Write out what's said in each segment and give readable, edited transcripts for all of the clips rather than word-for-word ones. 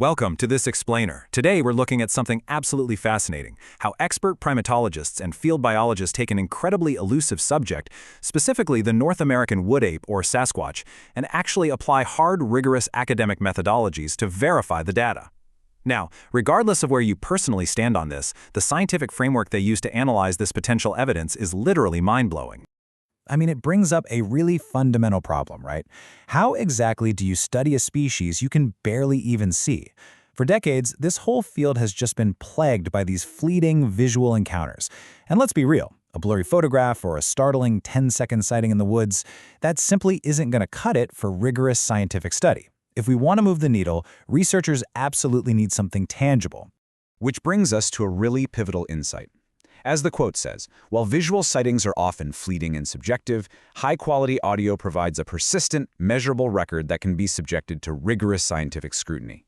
Welcome to this explainer. Today we're looking at something absolutely fascinating, how expert primatologists and field biologists take an incredibly elusive subject, specifically the North American wood ape or Sasquatch, and actually apply hard, rigorous academic methodologies to verify the data. Now, regardless of where you personally stand on this, the scientific framework they use to analyze this potential evidence is literally mind-blowing. I mean, it brings up a really fundamental problem, right? How exactly do you study a species you can barely even see? For decades, this whole field has just been plagued by these fleeting visual encounters. And let's be real, a blurry photograph or a startling 10-second sighting in the woods, that simply isn't going to cut it for rigorous scientific study. If we want to move the needle, researchers absolutely need something tangible. Which brings us to a really pivotal insight. As the quote says, while visual sightings are often fleeting and subjective, high-quality audio provides a persistent, measurable record that can be subjected to rigorous scientific scrutiny.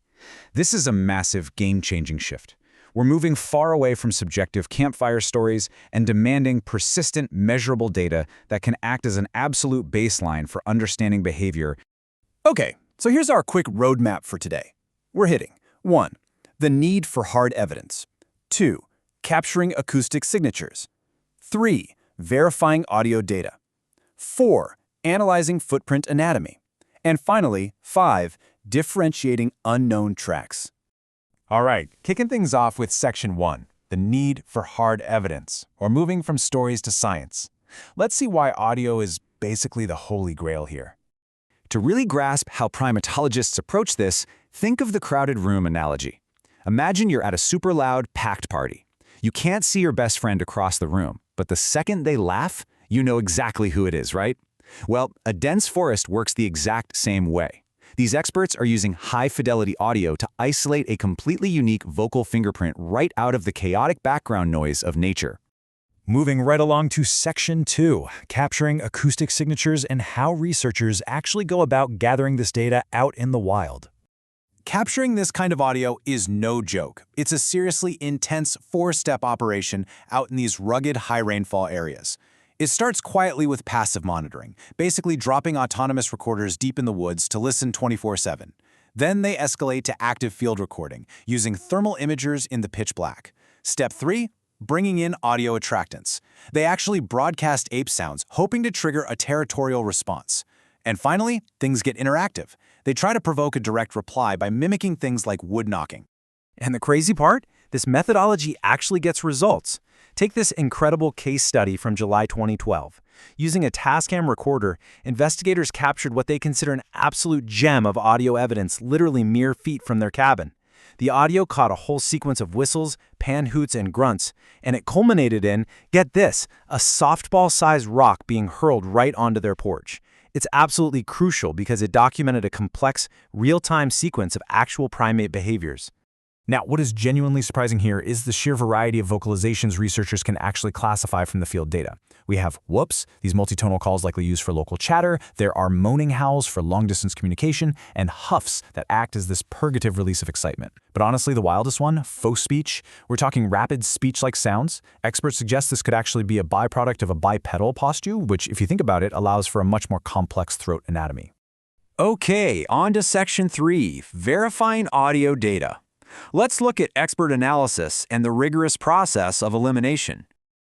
This is a massive, game-changing shift. We're moving far away from subjective campfire stories and demanding persistent, measurable data that can act as an absolute baseline for understanding behavior. Okay, so here's our quick roadmap for today. We're hitting 1. The need for hard evidence. 2. Capturing acoustic signatures. 3. Verifying audio data. 4. Analyzing footprint anatomy. And finally, 5. Differentiating unknown tracks. All right, kicking things off with Section 1, the need for hard evidence, or moving from stories to science. Let's see why audio is basically the holy grail here. To really grasp how primatologists approach this, think of the crowded room analogy. Imagine you're at a super loud, packed party. You can't see your best friend across the room, but the second they laugh, you know exactly who it is, right? Well, a dense forest works the exact same way. These experts are using high-fidelity audio to isolate a completely unique vocal fingerprint right out of the chaotic background noise of nature. Moving right along to Section 2, capturing acoustic signatures and how researchers actually go about gathering this data out in the wild. Capturing this kind of audio is no joke. It's a seriously intense 4-step operation out in these rugged high-rainfall areas. It starts quietly with passive monitoring, basically dropping autonomous recorders deep in the woods to listen 24/7. Then they escalate to active field recording, using thermal imagers in the pitch black. Step 3. Bringing in audio attractants. They actually broadcast ape sounds, hoping to trigger a territorial response. And finally, things get interactive. They try to provoke a direct reply by mimicking things like wood knocking. And the crazy part? This methodology actually gets results. Take this incredible case study from July 2012. Using a Tascam recorder, investigators captured what they consider an absolute gem of audio evidence literally mere feet from their cabin. The audio caught a whole sequence of whistles, pan hoots, and grunts, and it culminated in, get this, a softball-sized rock being hurled right onto their porch. It's absolutely crucial because it documented a complex, real-time sequence of actual primate behaviors. Now, what is genuinely surprising here is the sheer variety of vocalizations researchers can actually classify from the field data. We have whoops, these multitonal calls likely used for local chatter. There are moaning howls for long-distance communication, and huffs that act as this purgative release of excitement. But honestly, the wildest one, faux speech, we're talking rapid speech-like sounds. Experts suggest this could actually be a byproduct of a bipedal posture, which, if you think about it, allows for a much more complex throat anatomy. Okay, on to Section 3, verifying audio data. Let's look at expert analysis and the rigorous process of elimination.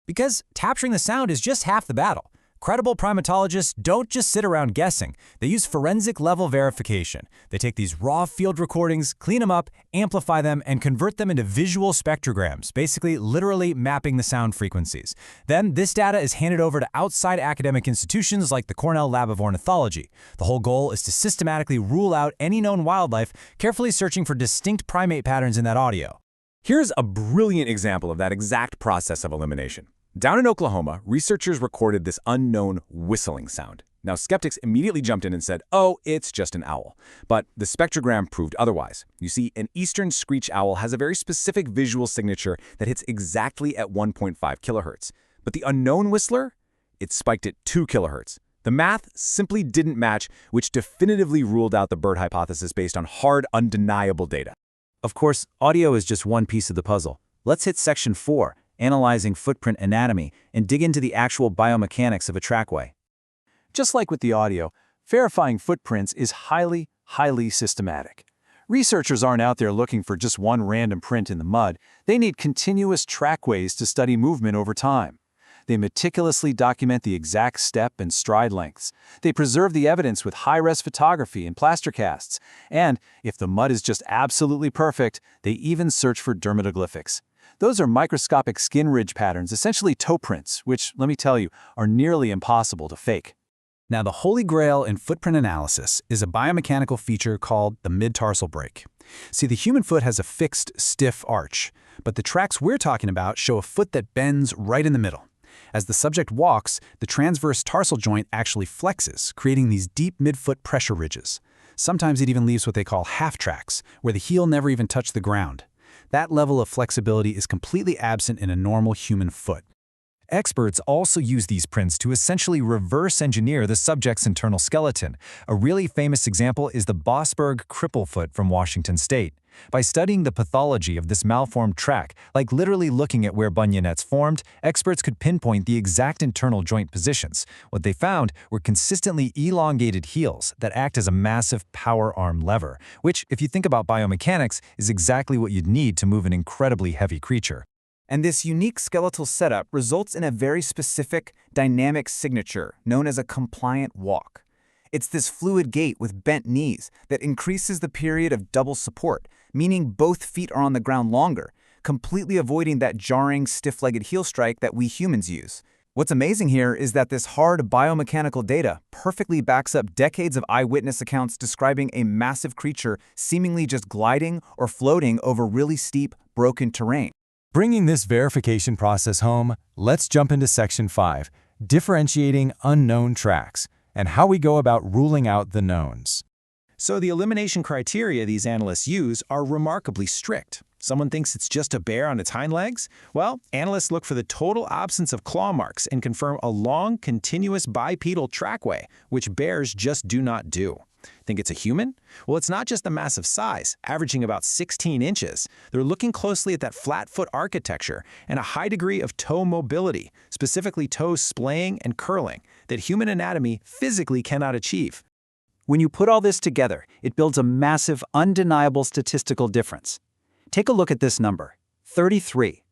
Because capturing the sound is just half the battle. Credible primatologists don't just sit around guessing. They use forensic-level verification. They take these raw field recordings, clean them up, amplify them, and convert them into visual spectrograms, basically literally mapping the sound frequencies. Then this data is handed over to outside academic institutions like the Cornell Lab of Ornithology. The whole goal is to systematically rule out any known wildlife, carefully searching for distinct primate patterns in that audio. Here's a brilliant example of that exact process of elimination. Down in Oklahoma, researchers recorded this unknown whistling sound. Now, skeptics immediately jumped in and said, oh, it's just an owl. But the spectrogram proved otherwise. You see, an eastern screech owl has a very specific visual signature that hits exactly at 1.5 kilohertz. But the unknown whistler, it spiked at 2 kilohertz. The math simply didn't match, which definitively ruled out the bird hypothesis based on hard, undeniable data. Of course, audio is just one piece of the puzzle. Let's hit Section 4. Analyzing footprint anatomy, and dig into the actual biomechanics of a trackway. Just like with the audio, verifying footprints is highly systematic. Researchers aren't out there looking for just one random print in the mud. They need continuous trackways to study movement over time. They meticulously document the exact step and stride lengths. They preserve the evidence with high-res photography and plaster casts. And if the mud is just absolutely perfect, they even search for dermatoglyphics. Those are microscopic skin ridge patterns, essentially toe prints, which, let me tell you, are nearly impossible to fake. Now, the holy grail in footprint analysis is a biomechanical feature called the midtarsal break. See, the human foot has a fixed, stiff arch, but the tracks we're talking about show a foot that bends right in the middle. As the subject walks, the transverse tarsal joint actually flexes, creating these deep midfoot pressure ridges. Sometimes it even leaves what they call half tracks, where the heel never even touched the ground. That level of flexibility is completely absent in a normal human foot. Experts also use these prints to essentially reverse engineer the subject's internal skeleton. A really famous example is the Bossberg cripplefoot from Washington State. By studying the pathology of this malformed track, like literally looking at where bunionettes formed, experts could pinpoint the exact internal joint positions. What they found were consistently elongated heels that act as a massive power arm lever, which, if you think about biomechanics, is exactly what you'd need to move an incredibly heavy creature. And this unique skeletal setup results in a very specific, dynamic signature known as a compliant walk. It's this fluid gait with bent knees that increases the period of double support, meaning both feet are on the ground longer, completely avoiding that jarring, stiff-legged heel strike that we humans use. What's amazing here is that this hard biomechanical data perfectly backs up decades of eyewitness accounts describing a massive creature seemingly just gliding or floating over really steep, broken terrain. Bringing this verification process home, let's jump into Section 5, differentiating unknown tracks, and how we go about ruling out the knowns. So the elimination criteria these analysts use are remarkably strict. Someone thinks it's just a bear on its hind legs? Well, analysts look for the total absence of claw marks and confirm a long, continuous bipedal trackway, which bears just do not do. Think it's a human? Well, it's not just the massive size, averaging about 16 inches. They're looking closely at that flat foot architecture and a high degree of toe mobility, specifically toes splaying and curling, that human anatomy physically cannot achieve. When you put all this together, it builds a massive, undeniable statistical difference. Take a look at this number, 33.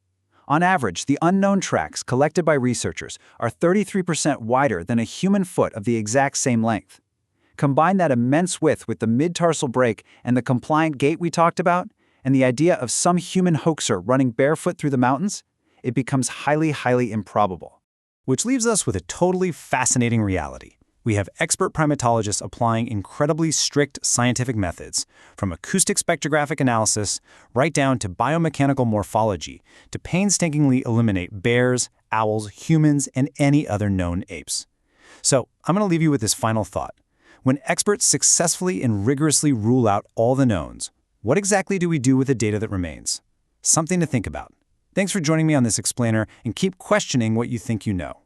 On average, the unknown tracks collected by researchers are 33% wider than a human foot of the exact same length. Combine that immense width with the midtarsal break and the compliant gait we talked about, and the idea of some human hoaxer running barefoot through the mountains, it becomes highly, highly improbable. Which leaves us with a totally fascinating reality. We have expert primatologists applying incredibly strict scientific methods, from acoustic spectrographic analysis right down to biomechanical morphology, to painstakingly eliminate bears, owls, humans, and any other known apes. So I'm going to leave you with this final thought. When experts successfully and rigorously rule out all the knowns, what exactly do we do with the data that remains? Something to think about. Thanks for joining me on this explainer, and keep questioning what you think you know.